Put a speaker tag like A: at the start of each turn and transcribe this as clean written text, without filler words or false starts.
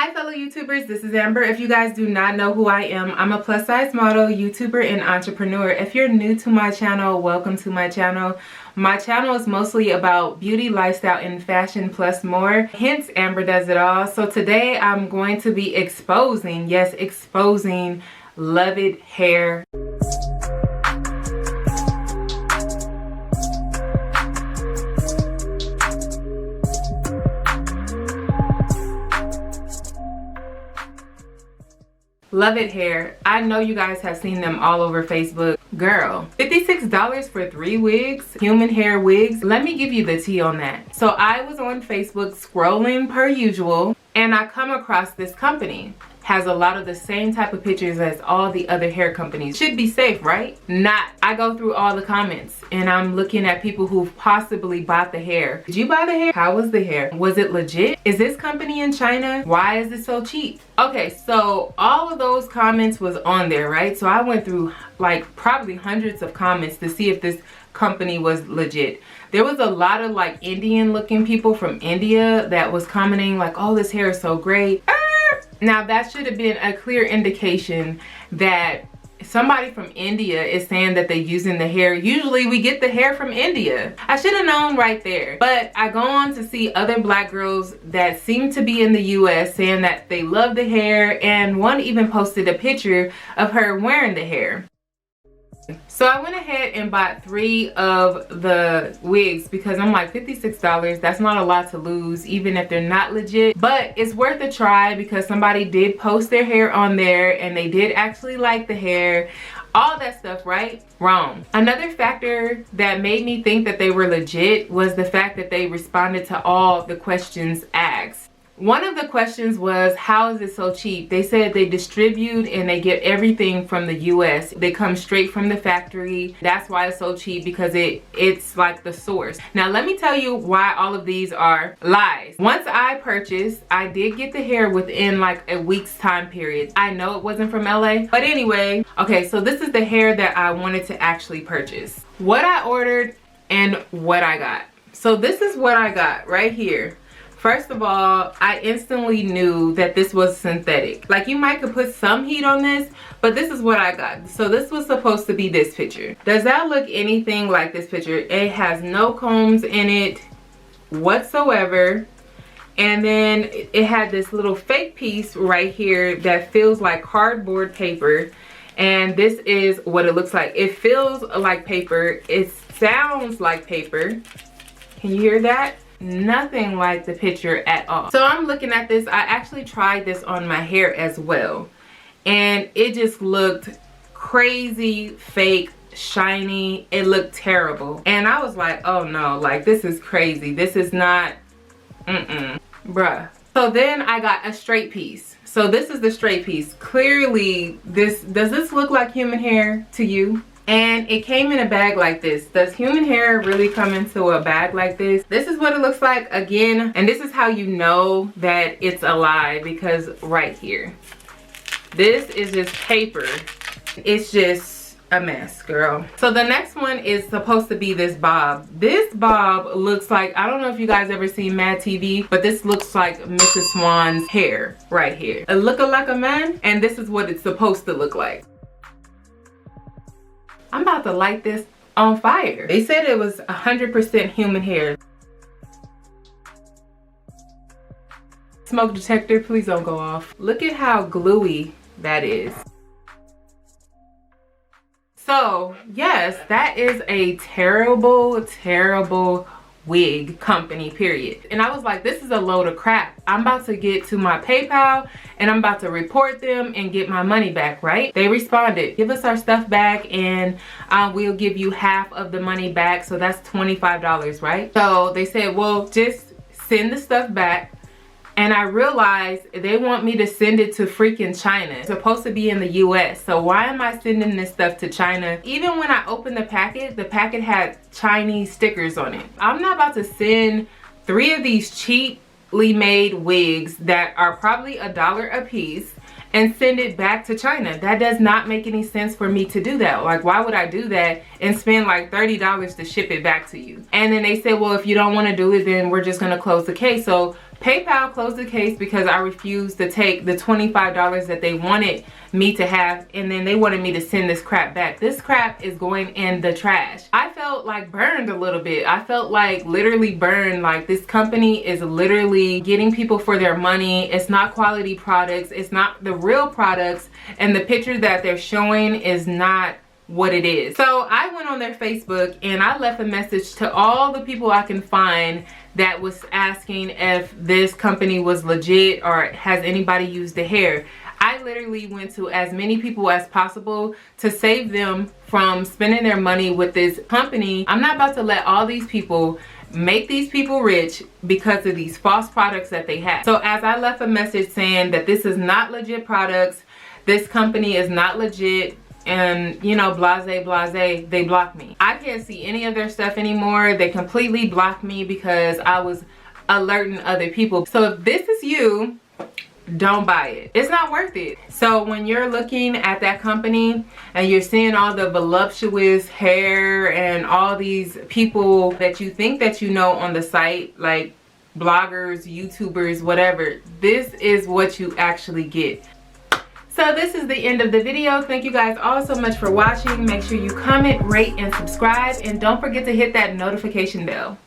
A: Hi fellow YouTubers, this is Amber. If you guys do not know who I am, I'm a plus size model, YouTuber, and entrepreneur. If you're new to my channel, welcome to my channel. My channel is mostly about beauty, lifestyle, and fashion plus more. Hence, Amber does it all. So today I'm going to be exposing, yes, exposing Love It hair. Love It hair. I know you guys have seen them all over Facebook. Girl, $56 for 3 wigs, human hair wigs. Let me give you the tea on that. So I was on Facebook scrolling per usual, and I come across this company. Has a lot of the same type of pictures as all the other hair companies. Should be safe, right? Not. I go through all the comments and I'm looking at people who've possibly bought the hair. Did you buy the hair? How was the hair? Was it legit? Is this company in China? Why is it so cheap? Okay, so all of those comments was on there, right? So I went through like probably hundreds of comments to see if this company was legit. There was a lot of like Indian looking people from India that was commenting like, oh, this hair is so great. Now that should have been a clear indication that somebody from India is saying that they're using the hair. Usually we get the hair from India. I should have known right there. But I go on to see other black girls that seem to be in the US saying that they love the hair, and one even posted a picture of her wearing the hair. So I went ahead and bought 3 of the wigs because I'm like, $56, that's not a lot to lose even if they're not legit, but it's worth a try because somebody did post their hair on there and they did actually like the hair, all that stuff, right? Wrong. Another factor that made me think that they were legit was the fact that they responded to all the questions asked. One of the questions was, how is it so cheap? They said they distribute and they get everything from the US. They come straight from the factory. That's why it's so cheap, because it's like the source. Now let me tell you why all of these are lies. Once I purchased, I did get the hair within like a week's time period. I know it wasn't from LA, but anyway, okay, so this is the hair that I wanted to actually purchase. What I ordered and what I got. So this is what I got right here. First of all, I instantly knew that this was synthetic. Like, you might could put some heat on this, but this is what I got. So this was supposed to be this picture. Does that look anything like this picture? It has no combs in it whatsoever. And then it had this little fake piece right here that feels like cardboard paper. And this is what it looks like. It feels like paper. It sounds like paper. Can you hear that? Nothing like the picture at all. So I'm looking at this. I actually tried this on my hair as well, and it just looked crazy, fake, shiny. It looked terrible, and I was like, oh no, like this is crazy. This is not bruh. So then I got a straight piece. So this is the straight piece. Clearly does this look like human hair to you? And it came in a bag like this. Does human hair really come into a bag like this? This is what it looks like again. And this is how you know that it's a lie, because right here. This is just paper. It's just a mess, girl. So the next one is supposed to be this bob. This bob looks like, I don't know if you guys ever seen Mad TV, but this looks like Mrs. Swan's hair right here. It looking like a man, and this is what it's supposed to look like. I'm about to light this on fire. They said it was 100% human hair. Smoke detector, please don't go off. Look at how gluey that is. So yes, that is a terrible, terrible wig company, period. And I was like, this is a load of crap. I'm about to get to my PayPal and I'm about to report them and get my money back, right? They responded, give us our stuff back and we'll give you half of the money back. So that's $25, right? So they said, well, just send the stuff back. And I realized they want me to send it to freaking China. It's supposed to be in the US. So why am I sending this stuff to China? Even when I opened the packet had Chinese stickers on it. I'm not about to send 3 of these cheaply made wigs that are probably $1 a piece and send it back to China. That does not make any sense for me to do that. Like, why would I do that and spend like $30 to ship it back to you? And then they said, well, if you don't want to do it, then we're just gonna close the case. So PayPal closed the case because I refused to take the $25 that they wanted me to have, and then they wanted me to send this crap back. This crap is going in the trash. I felt like burned a little bit. I felt like literally burned. Like, this company is literally getting people for their money. It's not quality products. It's not the real products, and the picture that they're showing is not what it is. So I went on their Facebook and I left a message to all the people I can find that was asking if this company was legit or has anybody used the hair. I literally went to as many people as possible to save them from spending their money with this company. I'm not about to let all these people make these people rich because of these false products that they have. So as I left a message saying that this is not legit products, this company is not legit, and you know, blase, they blocked me. I can't see any of their stuff anymore. They completely blocked me because I was alerting other people. So if this is you, don't buy it. It's not worth it. So when you're looking at that company and you're seeing all the voluptuous hair and all these people that you think that you know on the site, like bloggers, YouTubers, whatever, this is what you actually get. So this is the end of the video. Thank you guys all so much for watching. Make sure you comment, rate, and subscribe, and don't forget to hit that notification bell.